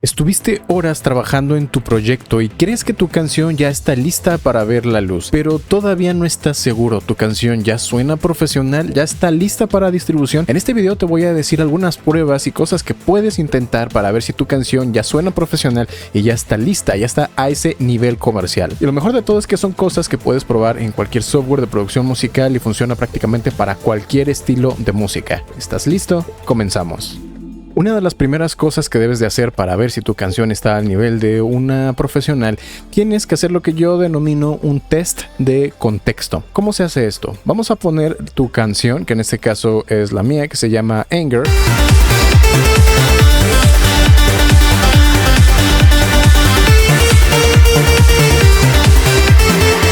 Estuviste horas trabajando en tu proyecto y crees que tu canción ya está lista para ver la luz, pero todavía no estás seguro. ¿Tu canción ya suena profesional? ¿Ya está lista para distribución? En este video te voy a decir algunas pruebas y cosas que puedes intentar para ver si tu canción ya suena profesional y ya está lista, ya está a ese nivel comercial. Y lo mejor de todo es que son cosas que puedes probar en cualquier software de producción musical y funciona prácticamente para cualquier estilo de música. ¿Estás listo? Comenzamos. Una de las primeras cosas que debes de hacer para ver si tu canción está al nivel de una profesional, tienes que hacer lo que yo denomino un test de contexto. ¿Cómo se hace esto? Vamos a poner tu canción, que en este caso es la mía, que se llama Anger.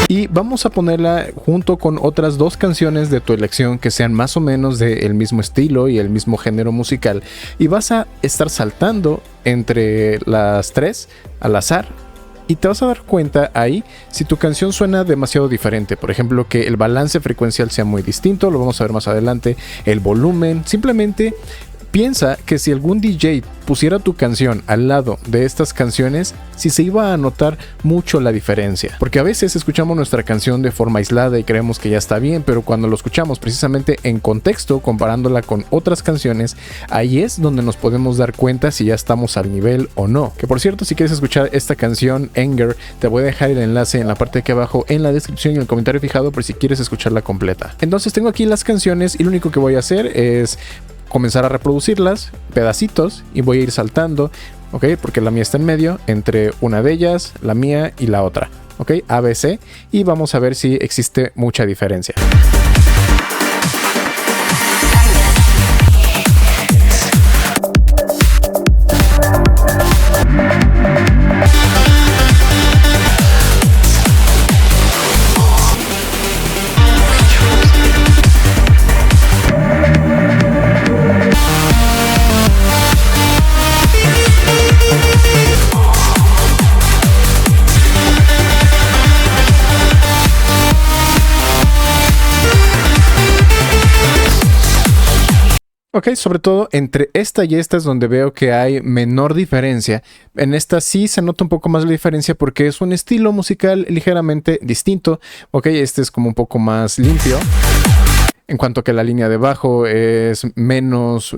Y vamos a ponerla junto con otras dos canciones de tu elección que sean más o menos del mismo estilo y el mismo género musical. Y vas a estar saltando entre las tres al azar. Y te vas a dar cuenta ahí si tu canción suena demasiado diferente. Por ejemplo, que el balance frecuencial sea muy distinto. Lo vamos a ver más adelante. El volumen. Simplemente piensa que si algún DJ pusiera tu canción al lado de estas canciones, si se iba a notar mucho la diferencia. Porque a veces escuchamos nuestra canción de forma aislada y creemos que ya está bien, pero cuando lo escuchamos precisamente en contexto, comparándola con otras canciones, ahí es donde nos podemos dar cuenta si ya estamos al nivel o no. Que por cierto, si quieres escuchar esta canción, Anger, te voy a dejar el enlace en la parte de aquí abajo, en la descripción y en el comentario fijado por si quieres escucharla completa. Entonces tengo aquí las canciones y lo único que voy a hacer es comenzar a reproducirlas, pedacitos, y voy a ir saltando, ¿ok? Porque la mía está en medio, entre una de ellas, la mía y la otra, ¿ok? A, B, C, y vamos a ver si existe mucha diferencia. Ok, sobre todo entre esta y esta es donde veo que hay menor diferencia. En esta sí se nota un poco más la diferencia porque es un estilo musical ligeramente distinto. Ok, este es como un poco más limpio. En cuanto a que la línea de bajo es menos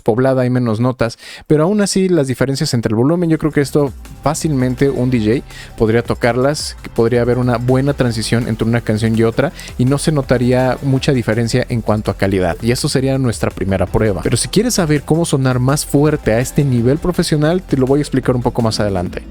poblada y menos notas. Pero aún así las diferencias entre el volumen, yo creo que esto fácilmente un DJ podría tocarlas. Que podría haber una buena transición entre una canción y otra. Y no se notaría mucha diferencia en cuanto a calidad. Y eso sería nuestra primera prueba. Pero si quieres saber cómo sonar más fuerte a este nivel profesional, te lo voy a explicar un poco más adelante.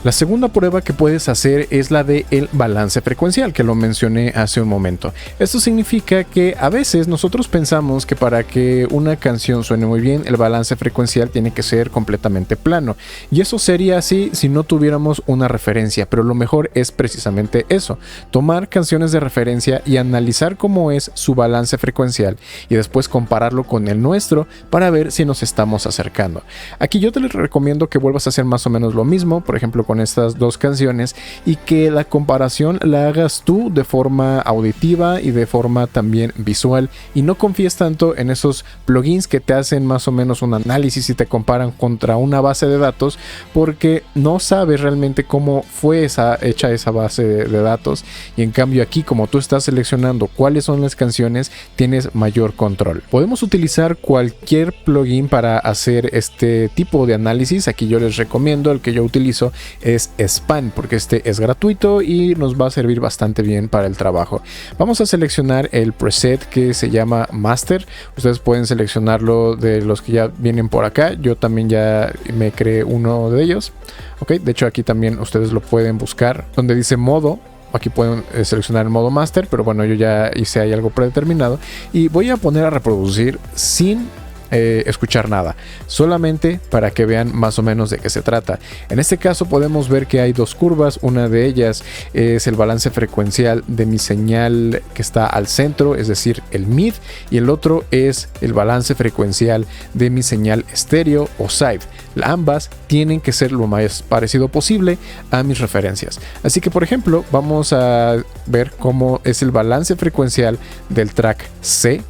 La segunda prueba que puedes hacer es la de el balance frecuencial, que lo mencioné hace un momento. Esto significa que a veces nosotros pensamos que para que una canción suene muy bien, el balance frecuencial tiene que ser completamente plano. Y eso sería así si no tuviéramos una referencia, pero lo mejor es precisamente eso, tomar canciones de referencia y analizar cómo es su balance frecuencial y después compararlo con el nuestro para ver si nos estamos acercando. Aquí yo te recomiendo que vuelvas a hacer más o menos lo mismo, por ejemplo con estas dos canciones, y que la comparación la hagas tú de forma auditiva y de forma también visual, y no confíes tanto en esos plugins que te hacen más o menos un análisis y te comparan contra una base de datos, porque no sabes realmente cómo fue hecha esa base de datos, y en cambio aquí, como tú estás seleccionando cuáles son las canciones, tienes mayor control. Podemos utilizar cualquier plugin para hacer este tipo de análisis. Aquí yo les recomiendo, el que yo utilizo es Span, porque este es gratuito y nos va a servir bastante bien para el trabajo. Vamos a seleccionar el preset que se llama Master. Ustedes pueden seleccionarlo de los que ya vienen por acá. Yo también ya me creé uno de ellos. Ok, de hecho aquí también ustedes lo pueden buscar donde dice modo. Aquí pueden seleccionar el modo Master, pero bueno, yo ya hice ahí algo predeterminado y voy a poner a reproducir sin escuchar nada, solamente para que vean más o menos de qué se trata. En este caso podemos ver que hay dos curvas. Una de ellas es el balance frecuencial de mi señal que está al centro, es decir, el mid, y el otro es el balance frecuencial de mi señal estéreo o side. Ambas tienen que ser lo más parecido posible a mis referencias. Así que, por ejemplo, vamos a ver cómo es el balance frecuencial del track C,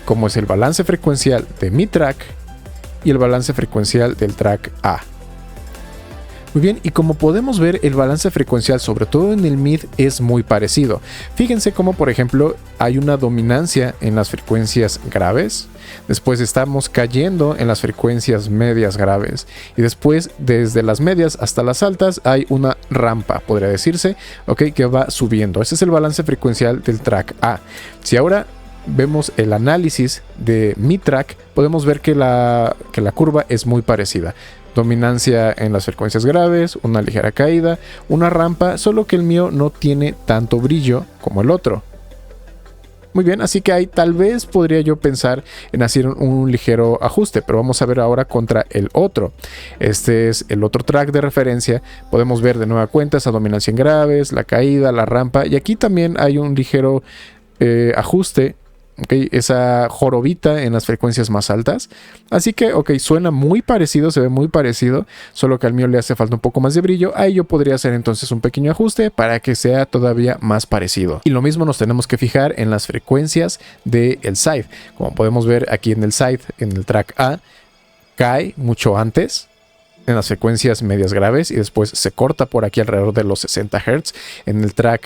cómo es el balance frecuencial de mi track y el balance frecuencial del track A. Muy bien, y como podemos ver, el balance frecuencial, sobre todo en el mid, es muy parecido. Fíjense cómo, por ejemplo, hay una dominancia en las frecuencias graves, después estamos cayendo en las frecuencias medias graves, y después, desde las medias hasta las altas, hay una rampa, podría decirse, ¿ok? Que va subiendo. Ese es el balance frecuencial del track A. Si ahora vemos el análisis de mi track, podemos ver que la curva es muy parecida. Dominancia en las frecuencias graves, una ligera caída, una rampa, solo que el mío no tiene tanto brillo como el otro. Muy bien, así que ahí tal vez podría yo pensar en hacer un ligero ajuste, pero vamos a ver ahora contra el otro. Este es el otro track de referencia. Podemos ver de nueva cuenta esa dominancia en graves, la caída, la rampa, y aquí también hay un ligero ajuste. Okay, esa jorobita en las frecuencias más altas. Así que, ok, suena muy parecido, se ve muy parecido, solo que al mío le hace falta un poco más de brillo. Ahí yo podría hacer entonces un pequeño ajuste para que sea todavía más parecido. Y lo mismo nos tenemos que fijar en las frecuencias del side. Como podemos ver aquí en el side, en el track A, cae mucho antes en las frecuencias medias graves y después se corta por aquí alrededor de los 60 Hz. En el track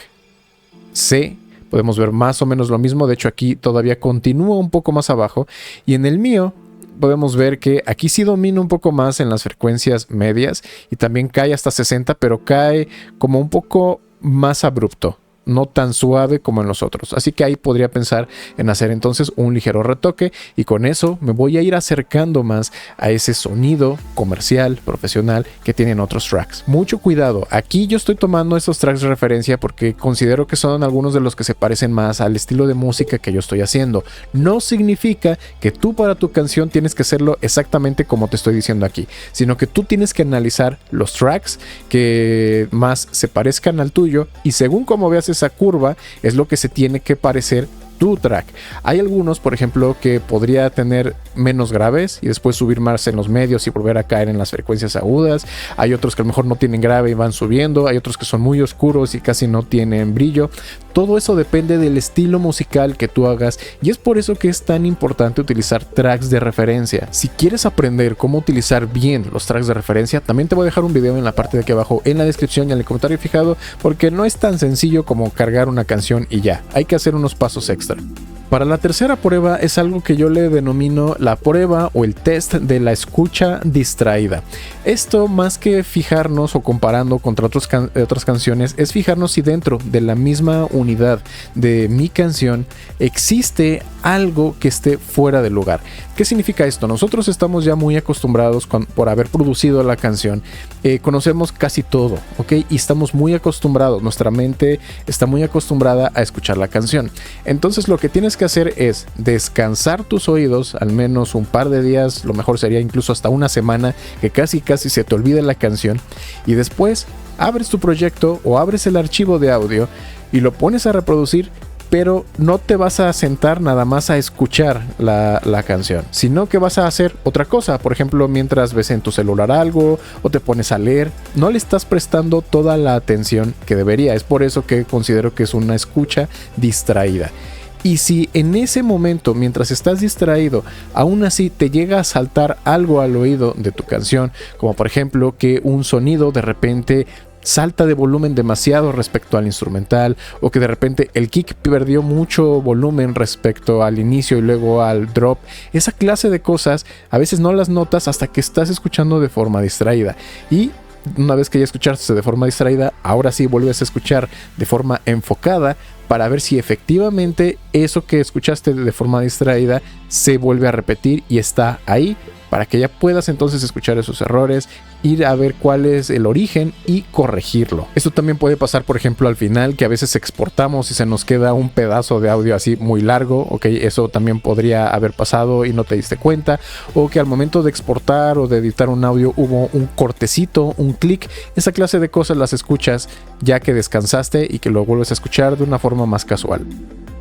C podemos ver más o menos lo mismo, de hecho aquí todavía continúa un poco más abajo, y en el mío podemos ver que aquí sí domina un poco más en las frecuencias medias y también cae hasta 60, pero cae como un poco más abrupto, no tan suave como en los otros. Así que ahí podría pensar en hacer entonces un ligero retoque, y con eso me voy a ir acercando más a ese sonido comercial, profesional que tienen otros tracks. Mucho cuidado, aquí yo estoy tomando estos tracks de referencia porque considero que son algunos de los que se parecen más al estilo de música que yo estoy haciendo. No significa que tú para tu canción tienes que hacerlo exactamente como te estoy diciendo aquí, sino que tú tienes que analizar los tracks que más se parezcan al tuyo, y según como veas esa curva es lo que se tiene que parecer tu track. Hay algunos, por ejemplo, que podría tener menos graves y después subir más en los medios y volver a caer en las frecuencias agudas. Hay otros que a lo mejor no tienen grave y van subiendo. Hay otros que son muy oscuros y casi no tienen brillo. Todo eso depende del estilo musical que tú hagas, y es por eso que es tan importante utilizar tracks de referencia. Si quieres aprender cómo utilizar bien los tracks de referencia, también te voy a dejar un video en la parte de aquí abajo, en la descripción y en el comentario fijado, porque no es tan sencillo como cargar una canción y ya. Hay que hacer unos pasos extra. Para la tercera prueba es algo que yo le denomino la prueba o el test de la escucha distraída. Esto, más que fijarnos o comparando contra otras canciones, es fijarnos si dentro de la misma unidad de mi canción existe algo que esté fuera de lugar. ¿Qué significa esto? Nosotros estamos ya muy acostumbrados por haber producido la canción, conocemos casi todo, ¿ok? Y estamos muy acostumbrados, nuestra mente está muy acostumbrada a escuchar la canción. Entonces lo que tienes que hacer es descansar tus oídos al menos un par de días, lo mejor sería incluso hasta una semana, que casi se te olvide la canción, y después abres tu proyecto o abres el archivo de audio y lo pones a reproducir, pero no te vas a sentar nada más a escuchar la canción, sino que vas a hacer otra cosa. Por ejemplo, mientras ves en tu celular algo o te pones a leer, no le estás prestando toda la atención que debería. Es por eso que considero que es una escucha distraída. Y si en ese momento, mientras estás distraído, aún así te llega a saltar algo al oído de tu canción, como por ejemplo que un sonido de repente salta de volumen demasiado respecto al instrumental, o que de repente el kick perdió mucho volumen respecto al inicio y luego al drop, esa clase de cosas a veces no las notas hasta que estás escuchando de forma distraída. Y una vez que ya escuchaste de forma distraída, ahora sí vuelves a escuchar de forma enfocada para ver si efectivamente eso que escuchaste de forma distraída se vuelve a repetir y está ahí, para que ya puedas entonces escuchar esos errores, ir a ver cuál es el origen y corregirlo. Esto también puede pasar, por ejemplo, al final, que a veces exportamos y se nos queda un pedazo de audio así muy largo, ok, eso también podría haber pasado y no te diste cuenta, o que al momento de exportar o de editar un audio hubo un cortecito, un clic. Esa clase de cosas las escuchas ya que descansaste y que lo vuelves a escuchar de una forma más casual.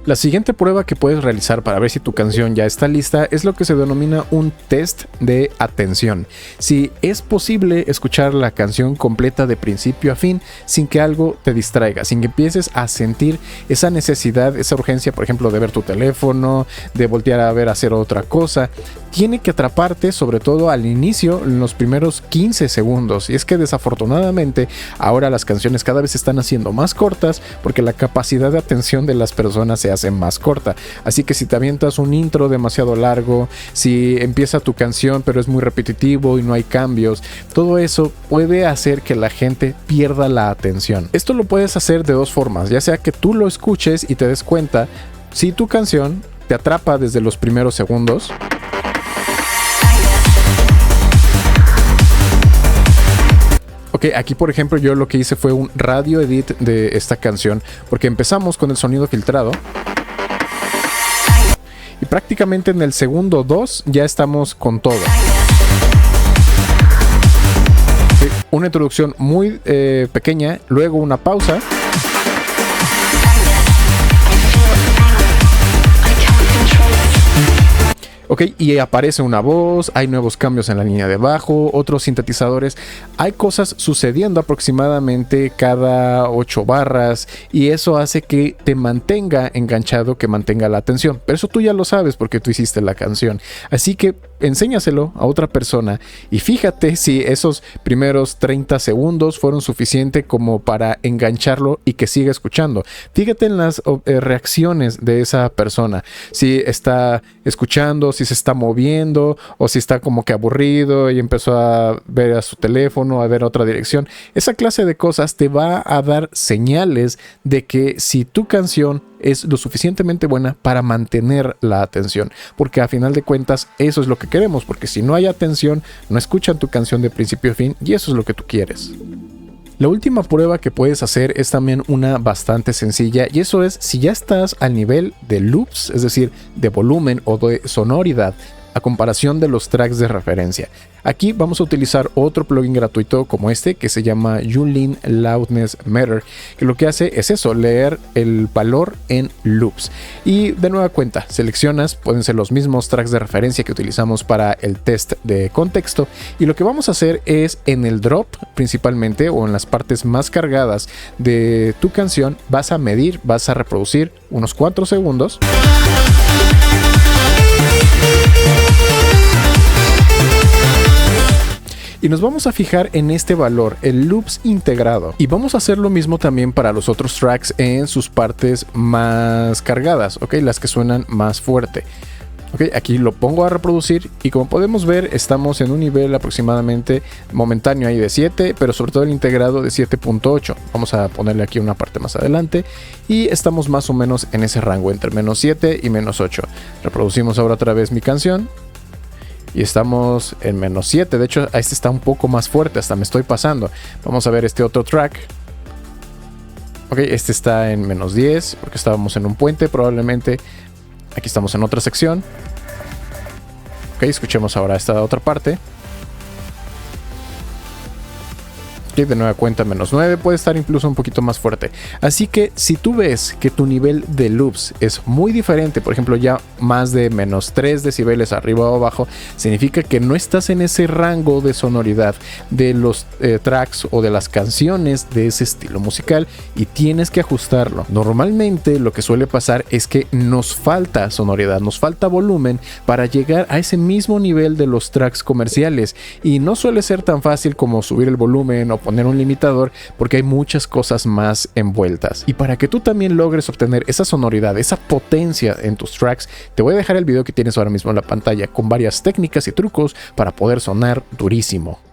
La siguiente prueba que puedes realizar para ver si tu canción ya está lista es lo que se denomina un test de atención. Si es posible escuchar la canción completa de principio a fin sin que algo te distraiga, sin que empieces a sentir esa necesidad, esa urgencia, por ejemplo, de ver tu teléfono, de voltear a ver, hacer otra cosa. Tiene que atraparte, sobre todo al inicio, en los primeros 15 segundos. Y es que desafortunadamente ahora las canciones cada vez se están haciendo más cortas porque la capacidad de atención de las personas se hace más corta. Así que si te avientas un intro demasiado largo, si empieza tu canción pero es muy repetitivo y no hay cambios, todo eso puede hacer que la gente pierda la atención. Esto lo puedes hacer de dos formas, ya sea que tú lo escuches y te des cuenta si tu canción te atrapa desde los primeros segundos. Ok, aquí por ejemplo yo lo que hice fue un radio edit de esta canción porque empezamos con el sonido filtrado y prácticamente en el segundo 2 ya estamos con todo. Sí, una introducción muy pequeña, luego una pausa. Ok, y aparece una voz, hay nuevos cambios en la línea de bajo, otros sintetizadores, hay cosas sucediendo aproximadamente cada 8 barras y eso hace que te mantenga enganchado, que mantenga la atención. Pero eso tú ya lo sabes porque tú hiciste la canción. Así que enséñaselo a otra persona y fíjate si esos primeros 30 segundos fueron suficientes como para engancharlo y que siga escuchando. Fíjate en las reacciones de esa persona, si está escuchando, si se está moviendo o si está como que aburrido y empezó a ver a su teléfono, a ver otra dirección. Esa clase de cosas te va a dar señales de que si tu canción es lo suficientemente buena para mantener la atención, porque a final de cuentas eso es lo que queremos, porque si no hay atención no escuchan tu canción de principio a fin y eso es lo que tú quieres. La última prueba que puedes hacer es también una bastante sencilla y eso es si ya estás al nivel de loops, es decir, de volumen o de sonoridad a comparación de los tracks de referencia. Aquí vamos a utilizar otro plugin gratuito como este que se llama Yulin Loudness Meter, que lo que hace es eso, leer el valor en loops. Y de nueva cuenta, seleccionas, pueden ser los mismos tracks de referencia que utilizamos para el test de contexto, y lo que vamos a hacer es en el drop principalmente o en las partes más cargadas de tu canción, vas a medir, vas a reproducir unos 4 segundos. Y nos vamos a fijar en este valor, el loops integrado. Y vamos a hacer lo mismo también para los otros tracks en sus partes más cargadas, ¿ok? Las que suenan más fuerte. Ok, aquí lo pongo a reproducir y como podemos ver estamos en un nivel aproximadamente momentáneo ahí de 7, pero sobre todo el integrado de 7.8. Vamos a ponerle aquí una parte más adelante y estamos más o menos en ese rango entre menos 7 y menos 8. Reproducimos ahora otra vez mi canción. Y estamos en menos 7. De hecho, este está un poco más fuerte. Hasta me estoy pasando. Vamos a ver este otro track. Ok, este está en menos 10. Porque estábamos en un puente probablemente. Aquí estamos en otra sección. Ok, escuchemos ahora esta otra parte. Ok, de nueva cuenta menos 9, puede estar incluso un poquito más fuerte. Así que si tú ves que tu nivel de loops es muy diferente, por ejemplo ya más de menos 3 decibeles arriba o abajo, significa que no estás en ese rango de sonoridad de los tracks o de las canciones de ese estilo musical y tienes que ajustarlo. Normalmente lo que suele pasar es que nos falta sonoridad, nos falta volumen para llegar a ese mismo nivel de los tracks comerciales y no suele ser tan fácil como subir el volumen o poner un limitador porque hay muchas cosas más envueltas. Y para que tú también logres obtener esa sonoridad, esa potencia en tus tracks, te voy a dejar el video que tienes ahora mismo en la pantalla con varias técnicas y trucos para poder sonar durísimo.